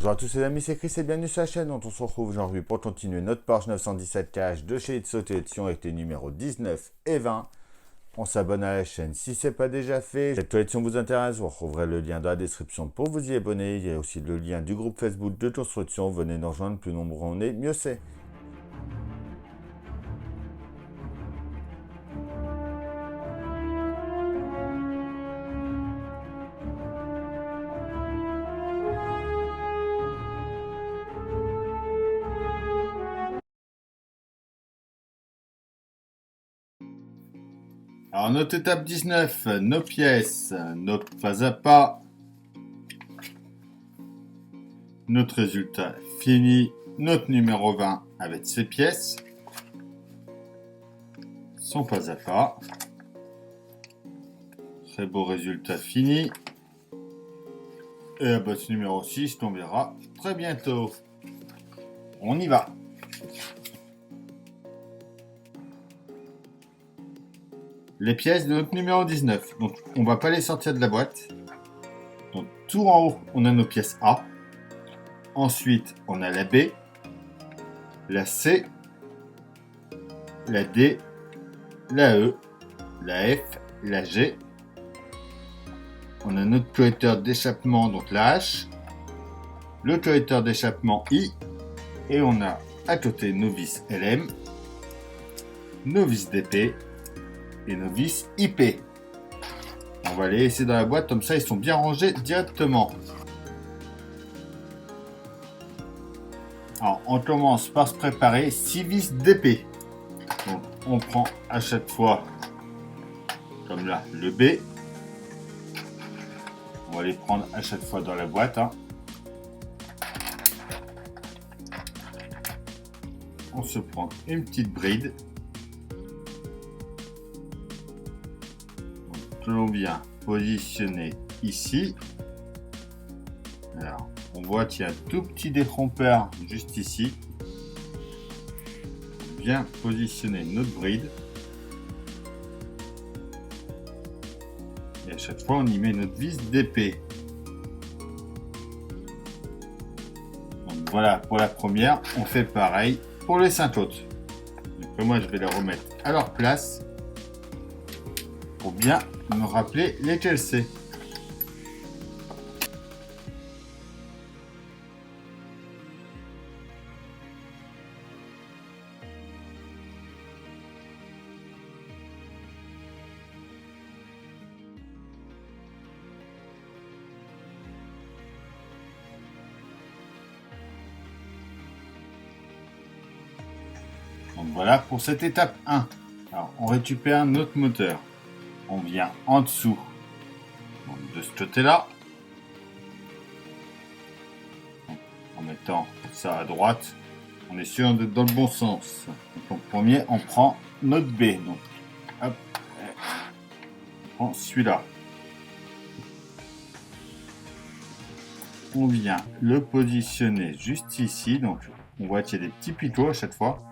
Bonjour à tous les amis, c'est Chris et bienvenue sur la chaîne dont on se retrouve aujourd'hui pour continuer notre Porsche 917 cash de chez Itzauto Edition avec les numéros 19 et 20. On s'abonne à la chaîne si ce n'est pas déjà fait. Si cette collection vous intéresse, vous retrouverez le lien dans la description pour vous y abonner. Il y a aussi le lien du groupe Facebook de construction. Venez nous rejoindre, plus nombreux on est, mieux c'est. Alors, notre étape 19, nos pièces, notre pas à pas, notre résultat fini, notre numéro 20 avec ses pièces, son pas à pas, très beau résultat fini, et la boîte numéro 6 tombera très bientôt. On y va. Les pièces de notre numéro 19. Donc, on va pas les sortir de la boîte. Donc, tout en haut, on a nos pièces A. Ensuite, on a la B, la C, la D, la E, la F, la G. On a notre correcteur d'échappement, donc la H, le correcteur d'échappement I, et on a à côté nos vis LM, nos vis DP, et nos vis IP. On va les laisser dans la boîte, comme ça ils sont bien rangés directement. Alors on commence par se préparer 6 vis DP. Donc on prend à chaque fois, comme là, le B. On va les prendre à chaque fois dans la boîte. On se prend une petite bride. Que l'on vient positionner ici. Alors, on voit qu'il y a un tout petit détrompeur juste ici. On vient positionner notre bride. Et à chaque fois, on y met notre vis d'épée. Donc voilà pour la première. On fait pareil pour les 5 autres. Donc moi, je vais les remettre à leur place pour bien me rappeler lesquels c'est. Donc voilà pour cette étape 1. Alors on récupère notre moteur. On vient en dessous, donc de ce côté-là, en mettant ça à droite, on est sûr d'être dans le bon sens. Donc en premier, on prend notre B, donc hop, on prend celui-là. On vient le positionner juste ici, donc on voit qu'il y a des petits picots à chaque fois.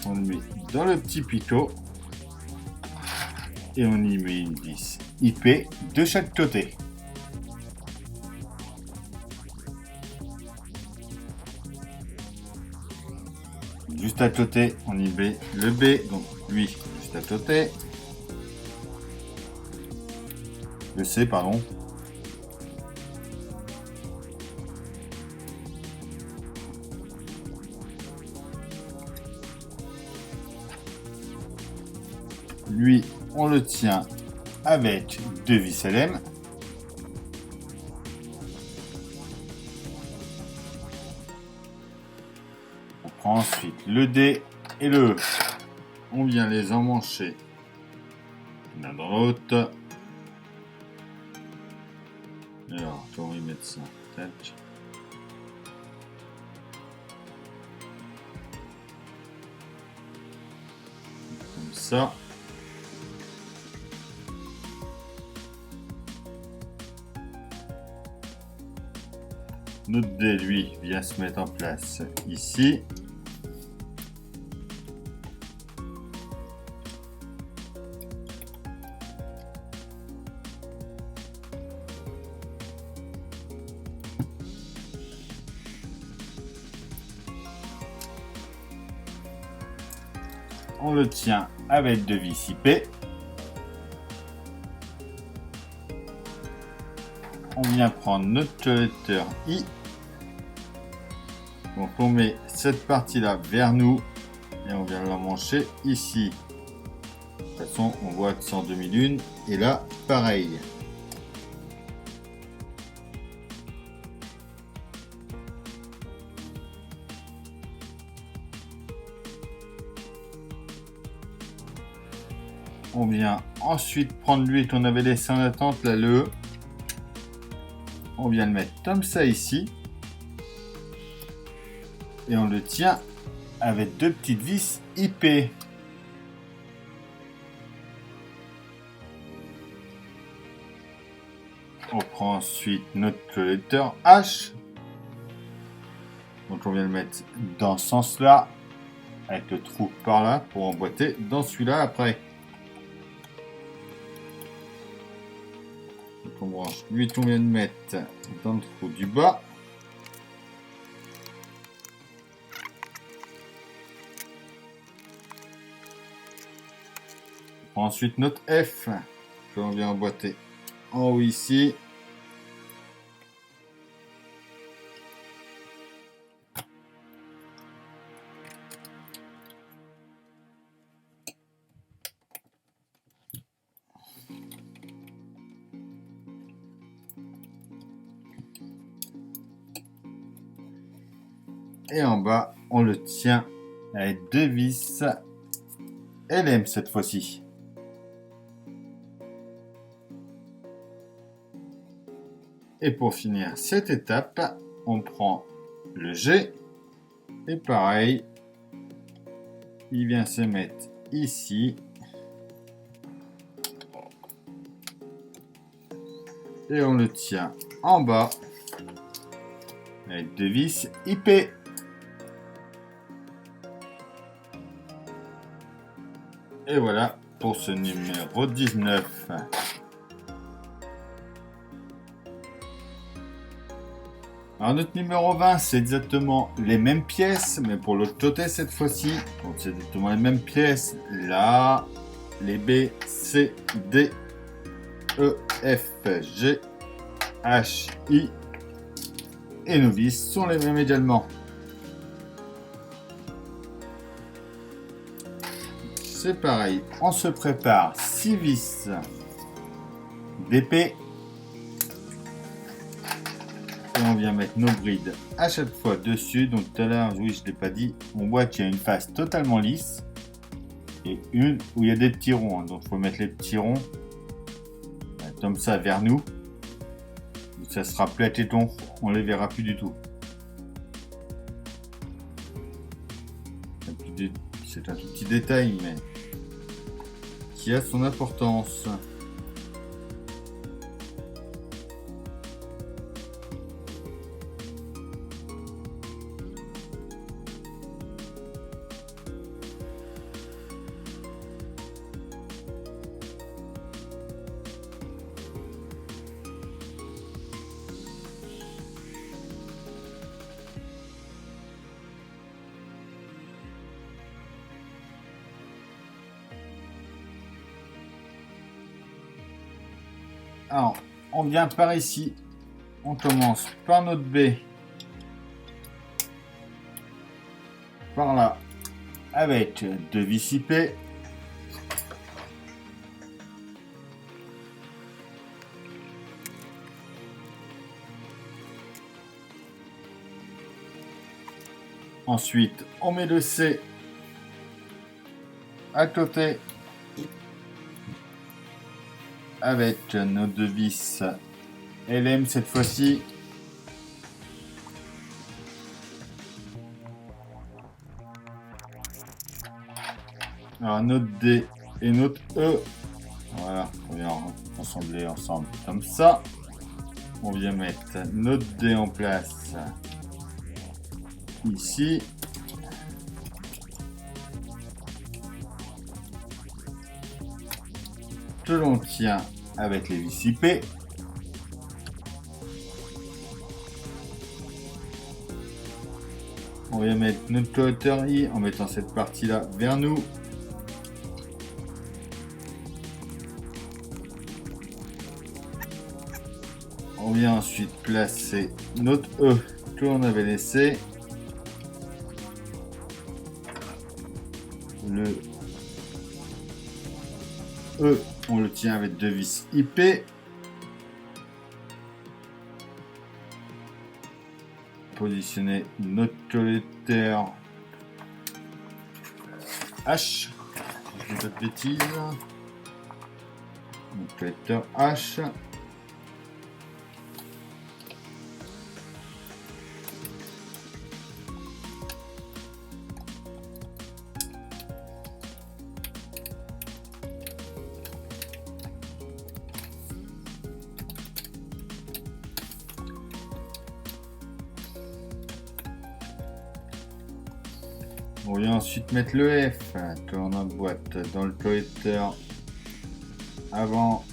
On le met dans le petit picot et on y met une vis IP de chaque côté. Juste à côté, on y met le B, donc lui juste à côté. Le C, pardon. Lui, on le tient avec 2 vis LM. On prend ensuite le D et le E. On vient les emmancher l'un dans l'autre. Alors, comment y mettre ça? Tac. Comme ça. Notre dé, lui, vient se mettre en place ici. On le tient avec 2 vis IP. On vient prendre notre lecteur I. Donc on met cette partie-là vers nous et on vient l'emmancher ici. De toute façon, on voit que c'est en demi-lune et là, pareil. On vient ensuite prendre l'huile qu'on avait laissé en attente, là, le E. On vient le mettre comme ça ici. Et on le tient avec 2 petites vis IP. On prend ensuite notre lecteur H. Donc on vient le mettre dans ce sens-là, avec le trou par là, pour emboîter dans celui-là après. Donc on branche lui qu'on vient de mettre dans le trou du bas. On prend ensuite notre F, que l'on vient emboîter en haut ici. Et en bas, on le tient avec 2 vis LM cette fois-ci. Et pour finir cette étape, on prend le G et pareil, il vient se mettre ici. Et on le tient en bas avec 2 vis IP. Et voilà pour ce numéro 19. Alors notre numéro 20, c'est exactement les mêmes pièces, mais pour l'autre côté cette fois-ci. Donc c'est exactement les mêmes pièces. Là, les B, C, D, E, F, G, H, I. Et nos vis sont les mêmes également. C'est pareil, on se prépare 6 vis d'épée. Et on vient mettre nos brides à chaque fois dessus. Donc tout à l'heure, oui, je ne l'ai pas dit, on voit qu'il y a une face totalement lisse et une où il y a des petits ronds. Donc il faut mettre les petits ronds comme ça vers nous. Donc, ça sera platé, donc on ne les verra plus du tout. C'est un tout petit détail, mais qui a son importance. Alors, on vient par ici, on commence par notre B, par là, avec 2 vis IP. Ensuite, on met le C à côté avec nos 2 vis LM cette fois-ci. Alors notre D et notre E, voilà, on vient assembler ensemble comme ça. On vient mettre notre D en place ici. Que l'on tient avec les vis IP. On va mettre notre hauteur I en mettant cette partie là vers nous. On vient ensuite placer notre E que l'on avait laissé. Le E, on le tient avec 2 vis IP. Positionner notre collecteur H. Je dis pas de bêtises. Notre collecteur H. On vient ensuite mettre le F que l'on emboîte dans le collecteur avant.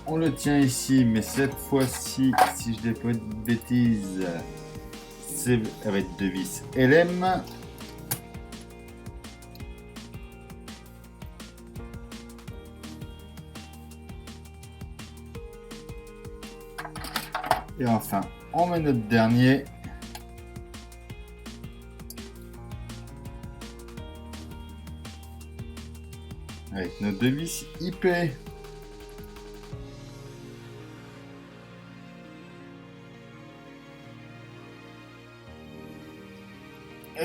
On le tient ici, mais cette fois-ci, si je dis pas de bêtises, c'est avec 2 vis LM. Et enfin, on met notre dernier. Avec nos 2 vis IP. Et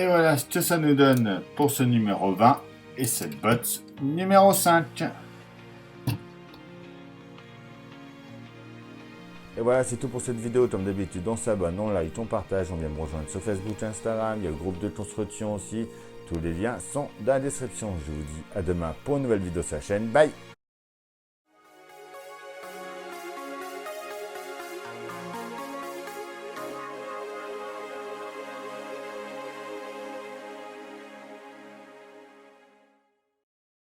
voilà ce que ça nous donne pour ce numéro 20 et cette botte numéro 5. Et voilà, c'est tout pour cette vidéo. Comme d'habitude, on s'abonne, on like, on partage, on vient me rejoindre sur Facebook, Instagram, il y a le groupe de construction aussi. Tous les liens sont dans la description. Je vous dis à demain pour une nouvelle vidéo sur la chaîne. Bye!